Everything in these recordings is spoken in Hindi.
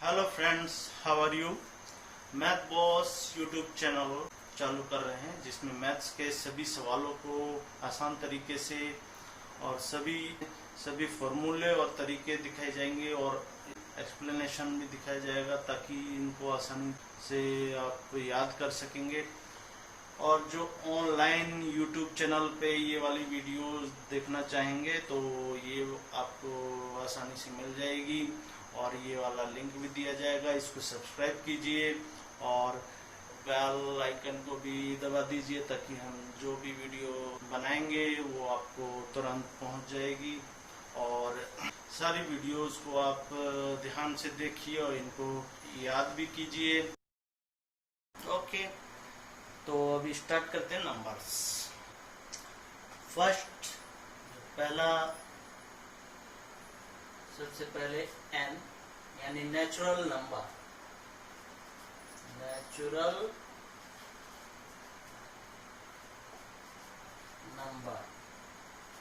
Hello friends, how are you. Math Boss YouTube channel चालू कर रहे हैं जिसमें मैथ्स के सभी सवालों को आसान तरीके से और सभी फॉर्मूले और तरीके दिखाए जाएंगे और एक्सप्लेनेशन भी दिखाया जाएगा ताकि इनको आसानी से आप याद कर सकेंगे। और जो ऑनलाइन यूट्यूब चैनल पे ये वाली वीडियोस देखना चाहेंगे तो ये आपको आसानी से मिल जाएगी और ये वाला लिंक भी दिया जाएगा। इसको सब्सक्राइब कीजिए और बेल आइकन को भी दबा दीजिए ताकि हम जो भी वीडियो बनाएंगे वो आपको तुरंत पहुंच जाएगी। और सारी वीडियोस को आप ध्यान से देखिए और इनको याद भी कीजिए। ओके, तो अभी स्टार्ट करते हैं नंबर्स। फर्स्ट, पहला सबसे पहले n यानी नेचुरल नंबर।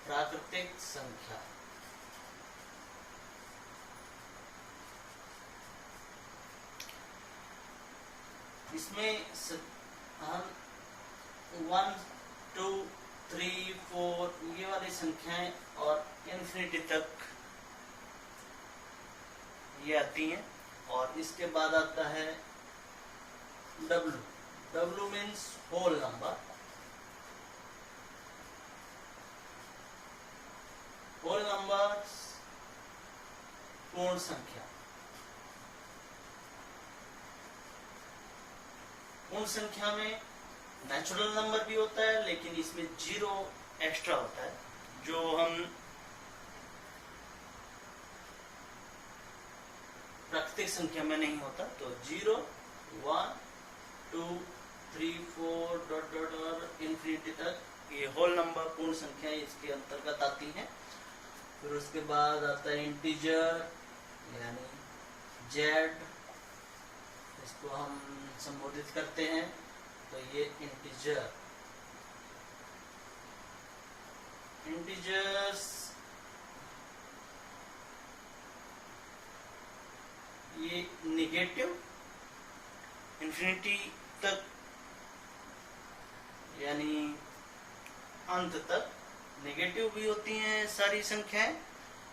प्राकृतिक संख्या। इसमें हम 1, 2, 3, 4 ये वाली संख्याएं और इन्फिनिटी तक ये आती हैं। और इसके बाद आता है W means whole number. Whole number पूर्ण संख्या। पूर्ण संख्या में नेचुरल नंबर भी होता है लेकिन इसमें 0 एक्स्ट्रा होता है जो हम प्राकृतिक संख्या में नहीं होता। तो 0, 1, 2, 3, 4 डॉट डॉट और इन्फिनिटी तक ये होल नंबर पूर्ण संख्या इसके अंतर्गत आती हैं। फिर उसके बाद आता है इंटीजर यानी Z, इसको हम संबोधित करते हैं तो ये इंटीजर्स ये निगेटिव इन्फिनिटी तक यानी अंत तक नेगेटिव भी होती हैं सारी संख्याएं,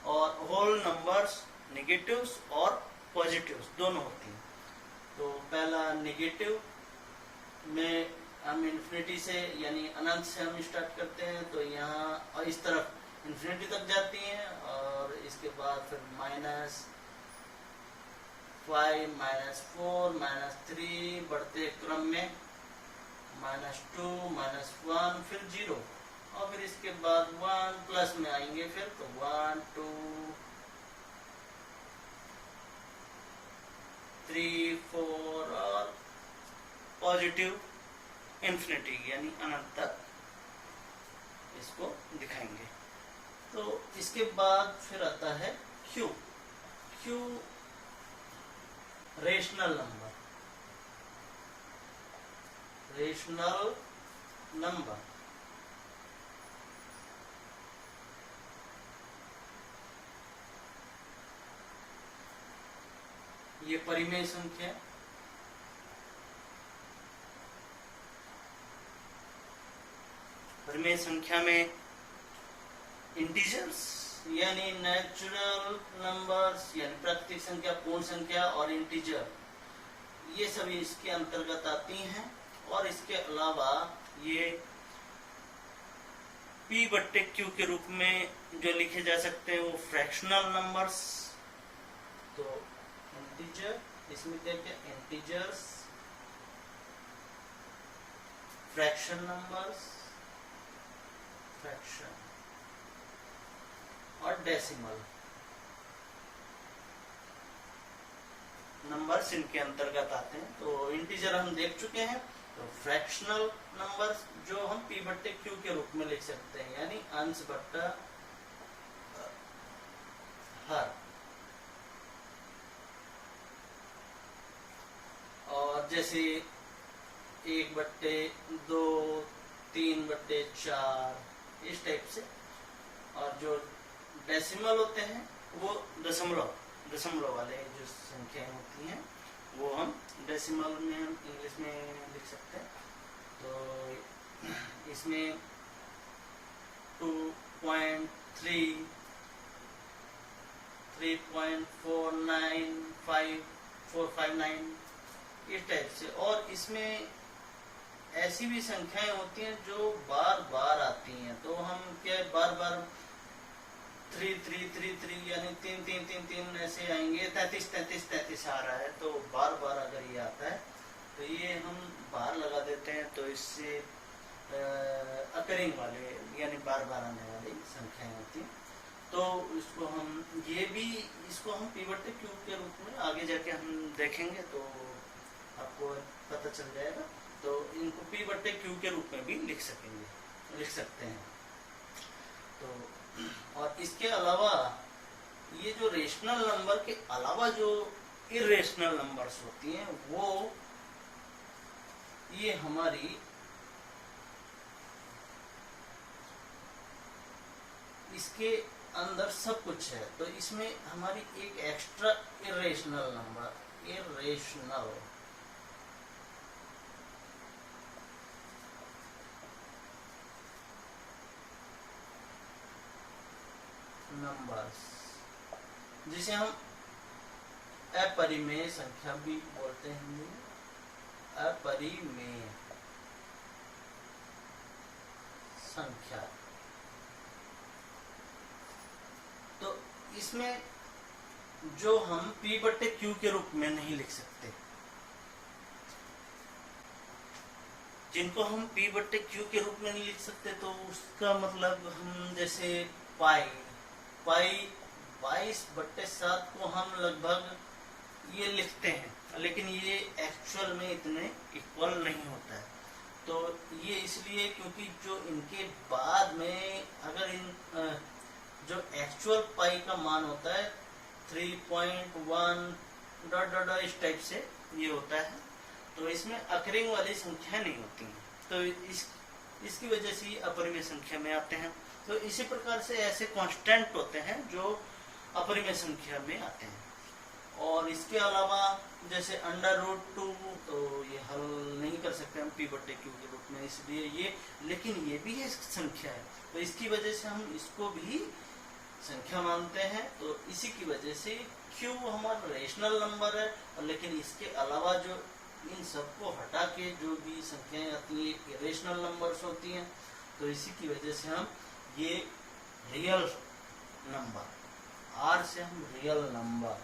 और होल नंबर्स नेगेटिव्स और पॉजिटिव्स दोनों होती हैं। तो पहला नेगेटिव में हम इन्फिनिटी से यानी अनंत से हम स्टार्ट करते हैं तो यहाँ और इस तरफ इन्फिनिटी तक जाती हैं और इसके बाद फिर -5, -4, -3 बढ़ते क्रम में -2, -1 फिर 0 और फिर इसके बाद 1 प्लस में आएंगे फिर तो 1, 2, 3, 4 और पॉजिटिव इन्फिनिटी यानी अनंत तक इसको दिखाएंगे। तो इसके बाद फिर आता है Q रेशनल नंबर। ये परिमेय संख्या। परिमेय संख्या में इंटीजर्स यानी नेचुरल नंबर्स यानी प्राकृतिक संख्या, पूर्ण संख्या और इंटीजर ये सभी इसके अंतर्गत आती हैं। और इसके अलावा ये P/Q के रूप में जो लिखे जा सकते हैं वो फ्रैक्शनल नंबर्स। तो इंटीजर इसमें देखते हैं इंटीजर्स, फ्रैक्शन नंबर्स, फ्रैक्शन और डेसिमल नंबर्स इनके अंतर्गत आते हैं। तो इंटीजर हम देख चुके हैं। तो फ्रैक्शनल नंबर्स जो हम P/Q के रूप में लिख सकते हैं यानी अंश बट्टा हर। और जैसे 1/2, 3/4 इस टाइप से। और जो डेसिमल होते हैं वो दशमलव वाले जो संख्याएं होती हैं वो हम डेसिमल में हम इंग्लिश में लिख सकते हैं। तो इसमें 2.3, 3.495 इस टाइप से। और इसमें ऐसी भी संख्याएं होती हैं जो बार बार आती हैं, तो हम क्या बार बार 3 यानी 3 ऐसे आएंगे। 33 आ रहा है, तो बार बार अगर ये आता है तो ये हम बार लगा देते हैं, तो इससे अकरिंग वाले यानी बार बार आने वाली संख्याएं होती हैं। तो इसको हम इसको हम पी/क्यू के रूप में आगे जाके हम देखेंगे तो आपको पता चल जाएगा। तो इनको पी/क्यू के रूप में भी लिख सकते हैं। तो और इसके अलावा ये जो रेशनल नंबर के अलावा जो इरेशनल नंबर्स होती हैं वो ये हमारी इसके अंदर सब कुछ है। तो इसमें हमारी एक एक्स्ट्रा इरेशनल नंबर नंबर्स जिसे हम अपरिमेय संख्या भी बोलते हैं। अपरिमेय संख्या, तो इसमें जो हम पी/क्यू के रूप में नहीं लिख सकते, जिनको हम पी/क्यू के रूप में नहीं लिख सकते, तो उसका मतलब हम जैसे पाई 22/7 को हम लगभग ये लिखते हैं, लेकिन ये एक्चुअल में इतने इक्वल नहीं होता है। तो ये इसलिए क्योंकि जो इनके बाद में अगर जो एक्चुअल पाई का मान होता है 3.1 इस टाइप से ये होता है, तो इसमें अकरिंग वाली संख्या नहीं होती है, तो इसकी वजह से अपरिमेय संख्या में आते हैं। तो इसी प्रकार से ऐसे कांस्टेंट होते हैं जो अपरिमेय संख्या में आते हैं। और इसके अलावा जैसे √2, तो ये हल नहीं कर सकते हम पी/क्यू के रूप में, इसलिए लेकिन ये भी है संख्या है, तो इसकी वजह से हम इसको भी संख्या मानते हैं। तो इसी की वजह से Q हमारा रेशनल नंबर है, लेकिन इसके अलावा जो इन सबको हटा के जो भी संख्याएं आती है इरेशनल नंबर्स होती हैं, तो इसी की वजह से हम ये रियल नंबर, R से हम रियल नंबर,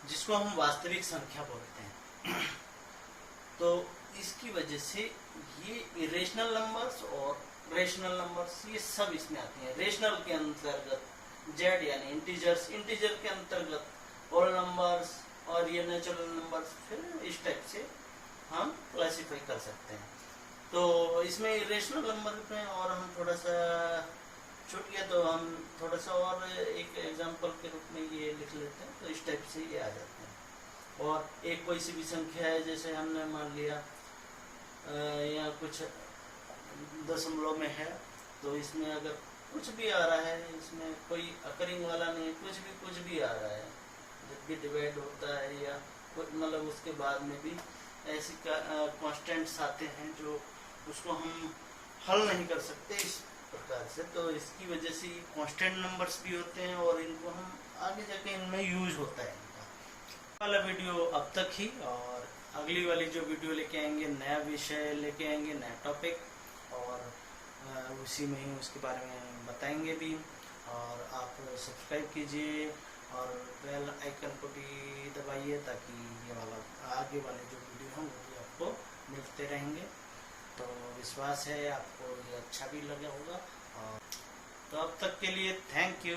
जिसको हम वास्तविक संख्या बोलते हैं, तो इसकी वजह से ये इरेशनल नंबर्स और रेशनल नंबर्स ये सब इसमें आते हैं। रेशनल के अंतर्गत Z यानी इंटीजर्स, इंटीजर के अंतर्गत होल नंबर्स, और ये नेचुरल नंबर्स, फिर इस टाइप से हम क्लासिफाई कर सकते हैं। तो इसमें इरेशनल नंबर में और हम थोड़ा सा छूट गया, तो हम थोड़ा सा और एक एग्जांपल के रूप में ये लिख लेते हैं, तो इस टाइप से ये आ जाते हैं। और एक कोई सी भी संख्या है, जैसे हमने मान लिया या कुछ दशमलव में है, तो इसमें अगर कुछ भी आ रहा है, इसमें कोई अकरिंग वाला नहीं है, कुछ भी आ रहा है, जब भी डिवाइड होता है या मतलब उसके बाद में भी ऐसी कांस्टेंट्स आते हैं जो उसको हम हल नहीं कर सकते इस प्रकार से। तो इसकी वजह से कांस्टेंट नंबर्स भी होते हैं और इनको हम आगे जाके इनमें यूज होता है। इनका वाला वीडियो अब तक ही, और अगली वाली जो वीडियो लेके आएंगे नया विषय लेके आएंगे, नया टॉपिक, और उसी में ही उसके बारे में बताएंगे भी। और आप सब्सक्राइब कीजिए और बेल आइकन को भी दबाइए, ताकि ये वाला आगे वाले जो वीडियो हैं वो भी आपको मिलते रहेंगे। तो विश्वास है आपको ये अच्छा भी लगा होगा। और तो अब तक के लिए थैंक यू।